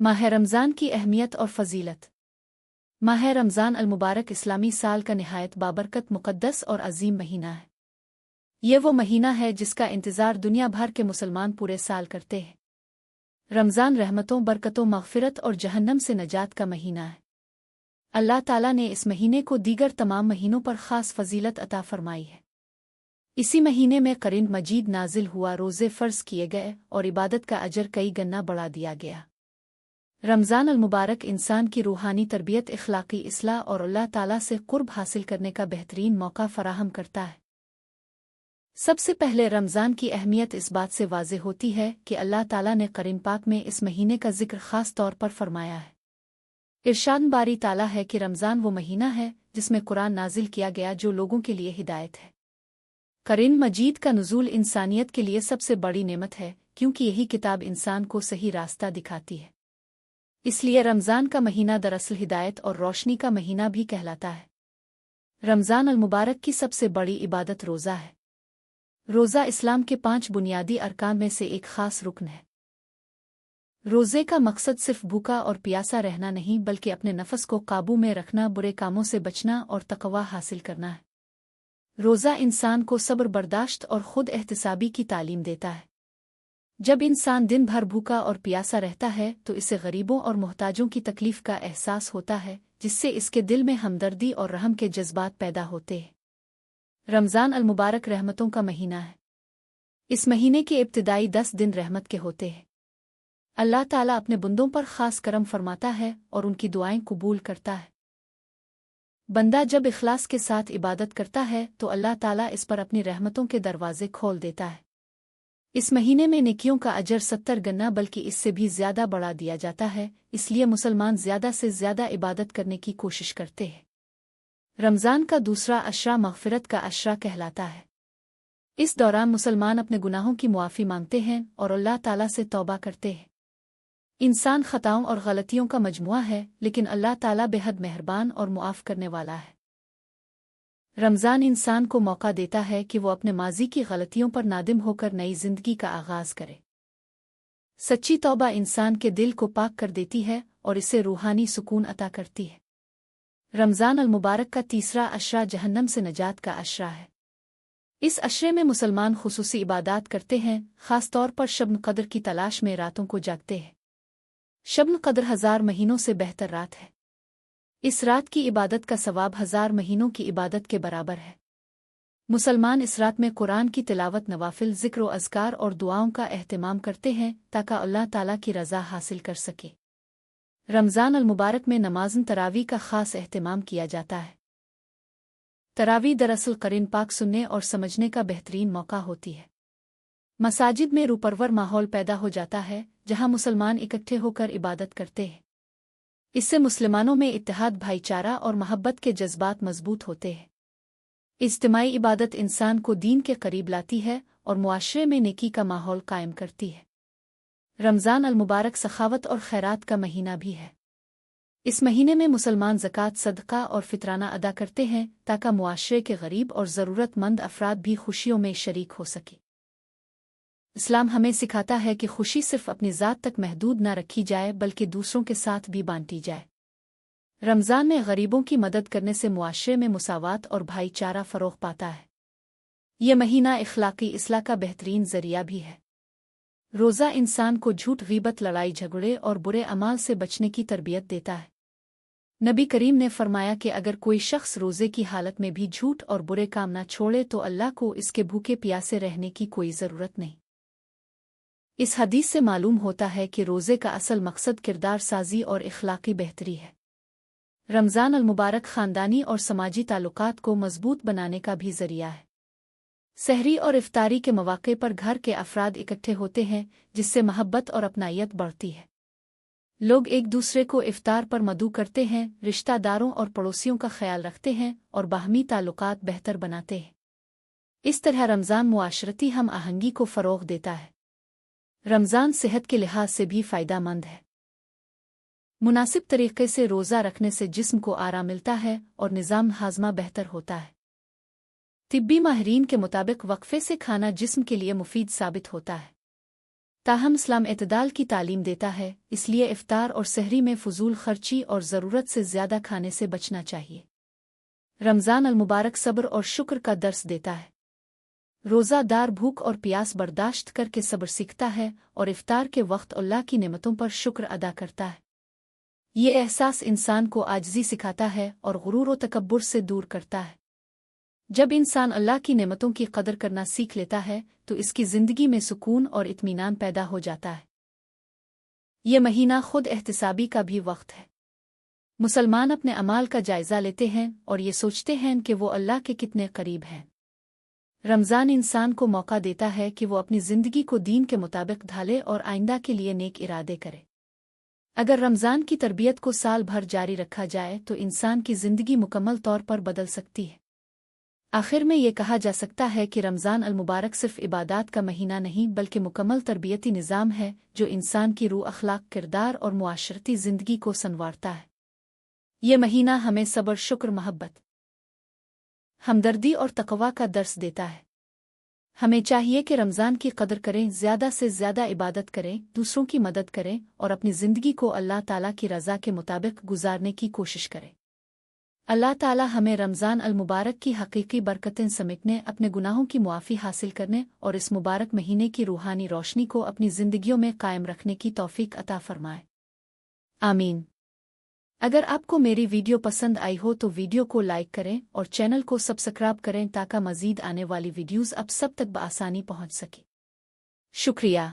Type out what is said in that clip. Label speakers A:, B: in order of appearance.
A: माह रमज़ान की अहमियत और फ़जीलत। माह रमज़ान अल-मुबारक इस्लामी साल का निहायत बाबरकत मुक़द्दस और अज़ीम महीना है। ये वो महीना है जिसका इंतज़ार दुनिया भर के मुसलमान पूरे साल करते हैं। रमज़ान रहमतों, बरकतों, मग़फ़िरत और जहन्नम से नजात का महीना है। अल्लाह ताला ने इस महीने को दीगर तमाम महीनों पर ख़ास फ़जीलत अता फ़रमाई है। इसी महीने में क़ुरान मजीद नाज़िल हुआ, रोज़े फ़र्ज़ किए गए और इबादत का अजर कई गन्ना बढ़ा दिया गया। रमज़ान अल-मुबारक इंसान की रूहानी तरबियत, इख़्लाक़ी इस्लाह और अल्लाह ताला से क़ुर्ब हासिल करने का बेहतरीन मौका फ़राहम करता है। सबसे पहले रमज़ान की अहमियत इस बात से वाज़ेह होती है कि अल्लाह ताला ने क़ुरान पाक में इस महीने का ज़िक्र ख़ास तौर पर फ़रमाया है। इरशाद बारी ताला है कि रमज़ान वो महीना है जिसमें कुरान नाज़िल किया गया, जो लोगों के लिए हिदायत है। क़ुरान मजीद का नुज़ूल इंसानियत के लिए सबसे बड़ी नेमत है, क्योंकि यही किताब इंसान को सही रास्ता दिखाती है। इसलिए रमज़ान का महीना दरअसल हिदायत और रोशनी का महीना भी कहलाता है। रमज़ान अल-मुबारक की सबसे बड़ी इबादत रोज़ा है। रोज़ा इस्लाम के 5 बुनियादी अरकान में से एक ख़ास रुकन है। रोज़े का मकसद सिर्फ भूखा और प्यासा रहना नहीं, बल्कि अपने नफ़स को काबू में रखना, बुरे कामों से बचना और तक़वा हासिल करना है। रोज़ा इंसान को सब्र, बर्दाश्त और खुद एहतिसाबी की तालीम देता है। जब इंसान दिन भर भूखा और प्यासा रहता है तो इसे गरीबों और मोहताजों की तकलीफ का एहसास होता है, जिससे इसके दिल में हमदर्दी और रहम के जज्बात पैदा होते हैं। रमज़ान अल-मुबारक रहमतों का महीना है। इस महीने के इब्तिदाई 10 दिन रहमत के होते हैं। अल्लाह ताला अपने बंदों पर ख़ास करम फरमाता है और उनकी दुआएं कबूल करता है। बंदा जब इखलास के साथ इबादत करता है तो अल्लाह ताला इस पर अपनी रहमतों के दरवाजे खोल देता है। इस महीने में नेकियों का अजर 70 गन्ना बल्कि इससे भी ज़्यादा बढ़ा दिया जाता है, इसलिए मुसलमान ज़्यादा से ज़्यादा इबादत करने की कोशिश करते हैं। रमज़ान का दूसरा अशरा मग़फ़िरत का अशरा कहलाता है। इस दौरान मुसलमान अपने गुनाहों की मुआफ़ी मांगते हैं और अल्लाह ताला से तौबा करते हैं। इंसान ख़ताओं और गलतियों का मजमुआ है, लेकिन अल्लाह ताला बेहद मेहरबान और मुआफ़ करने वाला है। रमज़ान इंसान को मौका देता है कि वो अपने माजी की गलतियों पर नादिम होकर नई ज़िंदगी का आगाज़ करे। सच्ची तौबा इंसान के दिल को पाक कर देती है और इसे रूहानी सुकून अता करती है। रमज़ान अल-मुबारक का तीसरा अशरा जहन्नम से नजात का अशरा है। इस अशरे में मुसलमान खुसूसी इबादात करते हैं, ख़ास तौर पर शब्न क़द्र की तलाश में रातों को जागते हैं। शब्न क़द्र 1000 महीनों से बेहतर रात है। इस रात की इबादत का सवाब 1000 महीनों की इबादत के बराबर है। मुसलमान इस रात में कुरान की तिलावत, नवाफिल, ज़िक्र, अज़कार और दुआओं का एहतिमाम करते हैं ताकि अल्लाह ताला की रज़ा हासिल कर सके। रमज़ान अल-मुबारक में नमाज़ तरावी का ख़ास एहतिमाम किया जाता है। तरावी दरअसल क़ुरान पाक सुनने और समझने का बेहतरीन मौका होती है। मसाजिद में रूपरवर माहौल पैदा हो जाता है, जहाँ मुसलमान इकट्ठे होकर इबादत करते हैं। इससे मुसलमानों में इत्तेहाद, भाईचारा और मोहब्बत के जज्बात मजबूत होते हैं। इज्तिमाई इबादत इंसान को दीन के करीब लाती है और मुआशरे में नेकी का माहौल कायम करती है। रमज़ान अल-मुबारक सखावत और खैरात का महीना भी है। इस महीने में मुसलमान ज़कात, सदका और फितराना अदा करते हैं ताकि मुआशरे के गरीब और ज़रूरतमंद अफराद भी खुशियों में शरीक हो सके। इस्लाम हमें सिखाता है कि खुशी सिर्फ अपनी ज़ात तक महदूद न रखी जाए, बल्कि दूसरों के साथ भी बांटी जाए। रमज़ान में गरीबों की मदद करने से मुआशरे में मुसावात और भाईचारा फ़रोग़ पाता है। ये महीना इख़्लाक़ी इस्लाह का बेहतरीन ज़रिया भी है। रोज़ा इंसान को झूठ, ग़ीबत, लड़ाई झगड़े और बुरे अमाल से बचने की तरबियत देता है। नबी करीम ने फ़रमाया कि अगर कोई शख्स रोज़े की हालत में भी झूठ और बुरे काम न छोड़े तो अल्लाह को इसके भूखे प्यासे रहने की कोई ज़रूरत नहीं। इस हदीस से मालूम होता है कि रोज़े का असल मकसद किरदार साज़ी और इख़्लाक़ी बेहतरी है। रमज़ान अल-मुबारक ख़ानदानी और समाजी ताल्लुकात को मज़बूत बनाने का भी ज़रिया है। सहरी और इफ्तारी के मौक़े पर घर के अफराद इकट्ठे होते हैं, जिससे मोहब्बत और अपनायत बढ़ती है। लोग एक दूसरे को इफ्तार पर मदऊ करते हैं, रिश्तेदारों और पड़ोसियों का ख्याल रखते हैं और बाहमी ताल्लुकात बेहतर बनाते हैं। इस तरह रमज़ान मुआशरती हम आहंगी को फ़रोग़ देता है। रमज़ान सेहत के लिहाज से भी फ़ायदेमंद है। मुनासिब तरीक़े से रोज़ा रखने से जिस्म को आराम मिलता है और निज़ाम हाज़मा बेहतर होता है। तिब्बी माहिरीन के मुताबिक वक्फ़े से खाना जिस्म के लिए मुफीद साबित होता है। ताहम इस्लाम एतदाल की तालीम देता है, इसलिए इफ्तार और सहरी में फजूल खर्ची और ज़रूरत से ज़्यादा खाने से बचना चाहिए। रमज़ान अल मुबारक सब्र और शुक्र का दर्स देता है। रोज़ादार भूख और प्यास बर्दाश्त करके सब्र सीखता है और इफ्तार के वक्त अल्लाह की नेमतों पर शुक्र अदा करता है। ये एहसास इंसान को आजिज़ी सिखाता है और गुरूर व तकब्बुर से दूर करता है। जब इंसान अल्लाह की नेमतों की कदर करना सीख लेता है तो इसकी ज़िंदगी में सुकून और इत्मीनान पैदा हो जाता है। ये महीना खुद एहतिसाबी का भी वक्त है। मुसलमान अपने अमाल का जायज़ा लेते हैं और ये सोचते हैं कि वो अल्लाह के कितने करीब हैं। रमज़ान इंसान को मौका देता है कि वो अपनी ज़िंदगी को दीन के मुताबिक ढाले और आइंदा के लिए नेक इरादे करे। अगर रमज़ान की तरबियत को साल भर जारी रखा जाए तो इंसान की ज़िंदगी मुकम्मल तौर पर बदल सकती है। आखिर में ये कहा जा सकता है कि रमज़ान अल मुबारक सिर्फ इबादात का महीना नहीं बल्कि मुकम्मल तरबियती निज़ाम है जो इंसान की रूह, अखलाक, किरदार और मुआशरती ज़िंदगी को संवारता है। ये महीना हमें सब्र, शुक्र, मोहब्बत, हमदर्दी और तक़वा का दर्स देता है। हमें चाहिए कि रमज़ान की कदर करें, ज़्यादा से ज़्यादा इबादत करें, दूसरों की मदद करें और अपनी ज़िंदगी को अल्लाह ताला की रज़ा के मुताबिक गुजारने की कोशिश करें। अल्लाह ताला हमें रमज़ान अल मुबारक की हकीकी बरकतें समेटने, अपने गुनाहों की मुआफ़ी हासिल करने और इस मुबारक महीने की रूहानी रोशनी को अपनी ज़िंदगियों में कायम रखने की तौफ़ीक अता फ़रमाए। आमीन। अगर आपको मेरी वीडियो पसंद आई हो तो वीडियो को लाइक करें और चैनल को सब्सक्राइब करें ताकि मज़ीद आने वाली वीडियोज़ आप सब तक बआसानी पहुँच सके। शुक्रिया।